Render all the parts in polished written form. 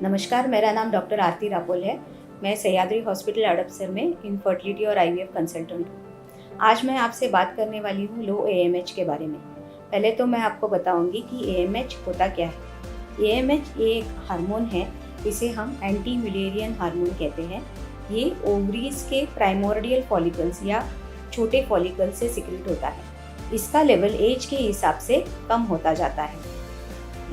नमस्कार, मेरा नाम डॉक्टर आरती रापोल है। मैं सह्याद्री हॉस्पिटल हड़पसर में इनफर्टिलिटी और आईवीएफ कंसल्टेंट हूँ। आज मैं आपसे बात करने वाली हूँ लो एएमएच के बारे में। पहले तो मैं आपको बताऊंगी कि एएमएच होता क्या है। एएमएच ये एक हार्मोन है, इसे हम एंटी म्यूलेरियन हार्मोन कहते हैं। ये ओवरीज के प्राइमोर्डियल फॉलिकल्स या छोटे फॉलिकल से सिक्रेट होता है। इसका लेवल एज के हिसाब से कम होता जाता है।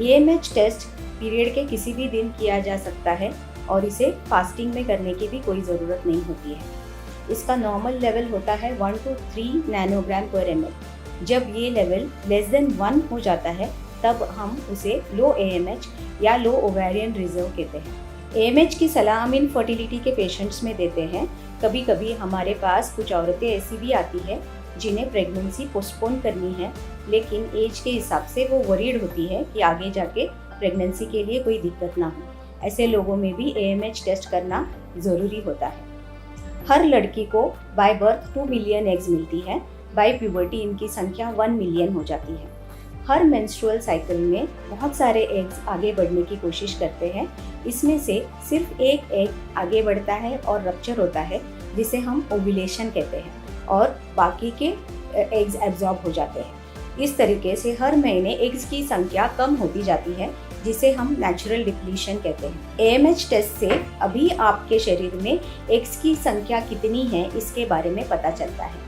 एएमएच टेस्ट पीरियड के किसी भी दिन किया जा सकता है और इसे फास्टिंग में करने की भी कोई ज़रूरत नहीं होती है। इसका नॉर्मल लेवल होता है 1 to 3 नैनोग्राम पर ml। जब ये लेवल लेस देन 1 हो जाता है तब हम उसे लो एएमएच या लो ओवेरियन रिजर्व कहते हैं। एएमएच की सलाह हम इनफर्टिलिटी के पेशेंट्स में देते हैं। कभी कभी हमारे पास कुछ औरतें ऐसी भी आती है जिन्हें प्रेगनेंसी पोस्टपोन करनी है, लेकिन एज के हिसाब से वो वरीड होती है कि आगे जाके प्रेगनेंसी के लिए कोई दिक्कत ना हो। ऐसे लोगों में भी एएमएच टेस्ट करना ज़रूरी होता है। हर लड़की को बाय बर्थ 2 मिलियन एग्स मिलती है। बाय प्यूबर्टी इनकी संख्या 1 मिलियन हो जाती है। हर मेंस्ट्रुअल साइकिल में बहुत सारे एग्स आगे बढ़ने की कोशिश करते हैं। इसमें से सिर्फ एक एग आगे बढ़ता है और रप्चर होता है, जिसे हम ओव्यूलेशन कहते हैं, और बाकी के एग्स एब्जॉर्ब हो जाते हैं। इस तरीके से हर महीने एग्स की संख्या कम होती जाती है, जिसे हम नेचुरल डिप्लीशन कहते हैं। एएमएच टेस्ट से अभी आपके शरीर में एग्स की संख्या कितनी है इसके बारे में पता चलता है।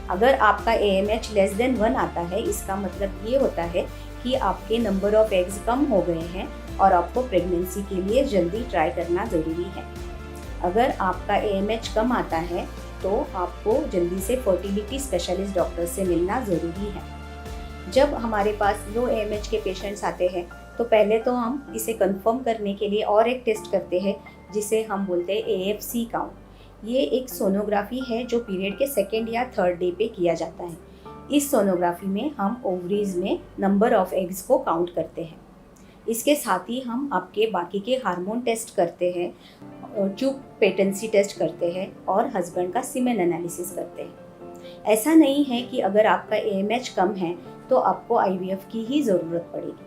अगर आपका एएमएच लेस देन 1 आता है, इसका मतलब ये होता है कि आपके नंबर ऑफ एग्स कम हो गए हैं और आपको प्रेगनेंसी के लिए जल्दी ट्राई करना ज़रूरी है। अगर आपका एएमएच कम आता है तो आपको जल्दी से फर्टिलिटी स्पेशलिस्ट डॉक्टर से मिलना ज़रूरी है। जब हमारे पास लो एएमएच के पेशेंट्स आते हैं तो पहले तो हम इसे कंफर्म करने के लिए और एक टेस्ट करते हैं, जिसे हम बोलते हैं एएफसी काउंट। ये एक सोनोग्राफी है जो पीरियड के 2nd या 3rd डे पे किया जाता है। इस सोनोग्राफी में हम ओवरीज में नंबर ऑफ एग्स को काउंट करते हैं। इसके साथ ही हम आपके बाकी के हार्मोन टेस्ट करते हैं, ट्यूब पेटेंसी टेस्ट करते हैं और हस्बैंड का सीमेन एनालिसिस करते हैं। ऐसा नहीं है कि अगर आपका एएमएच कम है तो आपको आईवीएफ की ही ज़रूरत पड़ेगी।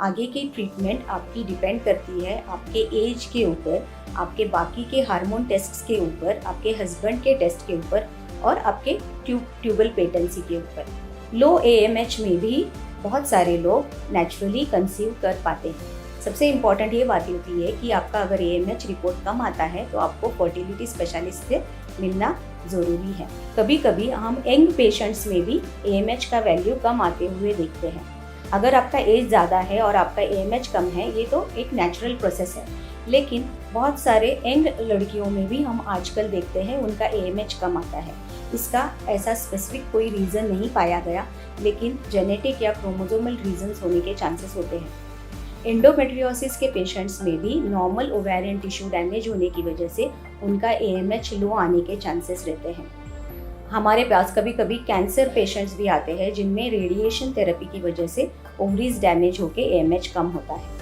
आगे की ट्रीटमेंट आपकी डिपेंड करती है आपके एज के ऊपर, आपके बाकी के हार्मोन टेस्ट्स के ऊपर, आपके हस्बैंड के टेस्ट के ऊपर और आपके ट्यूबल पेटेंसी के ऊपर। लो एएमएच में भी बहुत सारे लोग नेचुरली कंसीव कर पाते हैं। सबसे इम्पॉर्टेंट ये बात होती है कि आपका अगर एएमएच रिपोर्ट कम आता है तो आपको फर्टिलिटी स्पेशलिस्ट से मिलना ज़रूरी है। कभी कभी हम यंग पेशेंट्स में भी एएमएच का वैल्यू कम आते हुए देखते हैं। अगर आपका एज ज़्यादा है और आपका एएमएच कम है, ये तो एक नेचुरल प्रोसेस है, लेकिन बहुत सारे यंग लड़कियों में भी हम आजकल देखते हैं उनका एएमएच कम आता है। इसका ऐसा स्पेसिफिक कोई रीज़न नहीं पाया गया, लेकिन जेनेटिक या क्रोमोसोमल रीजंस होने के चांसेस होते हैं। एंडोमेट्रियोसिस के पेशेंट्स में भी नॉर्मल ओवेरियन टिश्यू डैमेज होने की वजह से उनका एएमएच लो आने के चांसेस रहते हैं। हमारे पास कभी कभी कैंसर पेशेंट्स भी आते हैं जिनमें रेडिएशन थेरेपी की वजह से ओवरीज डैमेज होकर एएमएच कम होता है।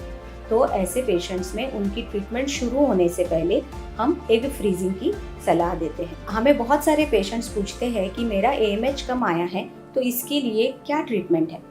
तो ऐसे पेशेंट्स में उनकी ट्रीटमेंट शुरू होने से पहले हम एग फ्रीजिंग की सलाह देते हैं। हमें बहुत सारे पेशेंट्स पूछते हैं कि मेरा एएमएच कम आया है तो इसके लिए क्या ट्रीटमेंट है,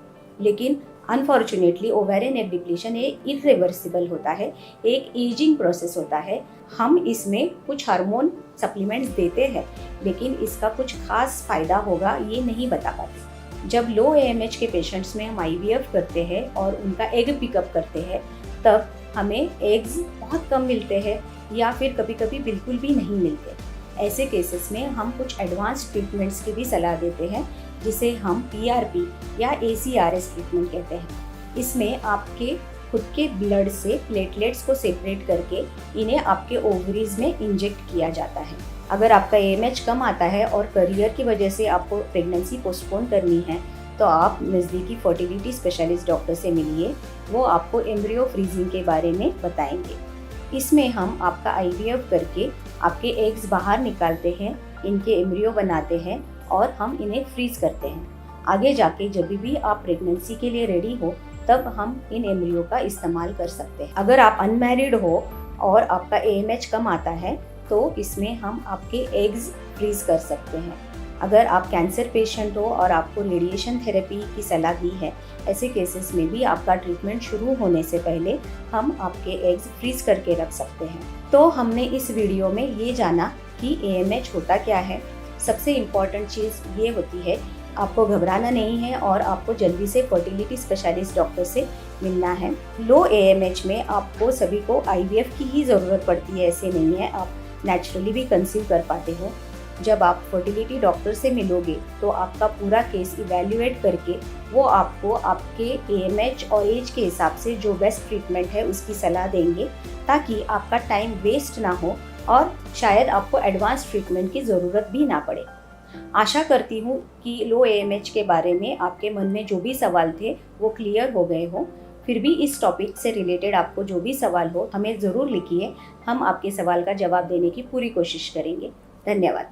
लेकिन अनफॉर्चुनेटली ओवेरियन एग डिप्लीशन एक इरिवर्सिबल होता है, एक एजिंग प्रोसेस होता है। हम इसमें कुछ हार्मोन सप्लीमेंट्स देते हैं, लेकिन इसका कुछ खास फायदा होगा ये नहीं बता पाते। जब लो एएमएच के पेशेंट्स में हम आईवीएफ करते हैं और उनका एग पिकअप करते हैं, तब हमें एग्स बहुत कम मिलते हैं या फिर कभी कभी बिल्कुल भी नहीं मिलते। ऐसे केसेस में हम कुछ एडवांस ट्रीटमेंट्स की भी सलाह देते हैं, जिसे हम पीआरपी या एसीआरएस ट्रीटमेंट कहते हैं। इसमें आपके खुद के ब्लड से प्लेटलेट्स को सेपरेट करके इन्हें आपके ओवरीज में इंजेक्ट किया जाता है। अगर आपका एएमएच कम आता है और करियर की वजह से आपको प्रेगनेंसी पोस्टपोन करनी है तो आप नज़दीकी फर्टिलिटी स्पेशलिस्ट डॉक्टर से मिलिए। वो आपको एम्ब्रियो फ्रीजिंग के बारे में बताएंगे। इसमें हम आपका आईवीएफ करके आपके एग्स बाहर निकालते हैं, इनके एम्ब्रियो बनाते हैं और हम इन्हें फ्रीज करते हैं। आगे जाके जब भी आप प्रेगनेंसी के लिए रेडी हो तब हम इन एम्ब्रियो का इस्तेमाल कर सकते हैं। अगर आप अनमैरिड हो और आपका एएमएच कम आता है तो इसमें हम आपके एग्स फ्रीज कर सकते हैं। अगर आप कैंसर पेशेंट हो और आपको रेडिएशन थेरेपी की सलाह दी है, ऐसे केसेस में भी आपका ट्रीटमेंट शुरू होने से पहले हम आपके एग्स फ्रीज करके रख सकते हैं। तो हमने इस वीडियो में ये जाना कि AMH होता क्या है। सबसे इम्पॉर्टेंट चीज़ ये होती है, आपको घबराना नहीं है और आपको जल्दी से फर्टिलिटी स्पेशलिस्ट डॉक्टर से मिलना है। लो AMH में आपको सभी को IVF की ही ज़रूरत पड़ती है, ऐसे नहीं है, आप नेचुरली भी कंसीव कर पाते हो। जब आप फर्टिलिटी डॉक्टर से मिलोगे तो आपका पूरा केस इवैल्यूएट करके वो आपको आपके AMH और एज के हिसाब से जो बेस्ट ट्रीटमेंट है उसकी सलाह देंगे, ताकि आपका टाइम वेस्ट ना हो और शायद आपको एडवांस ट्रीटमेंट की ज़रूरत भी ना पड़े। आशा करती हूँ कि लो AMH के बारे में आपके मन में जो भी सवाल थे वो क्लियर हो गए हो। फिर भी इस टॉपिक से रिलेटेड आपको जो भी सवाल हो हमें ज़रूर लिखिए, हम आपके सवाल का जवाब देने की पूरी कोशिश करेंगे। धन्यवाद।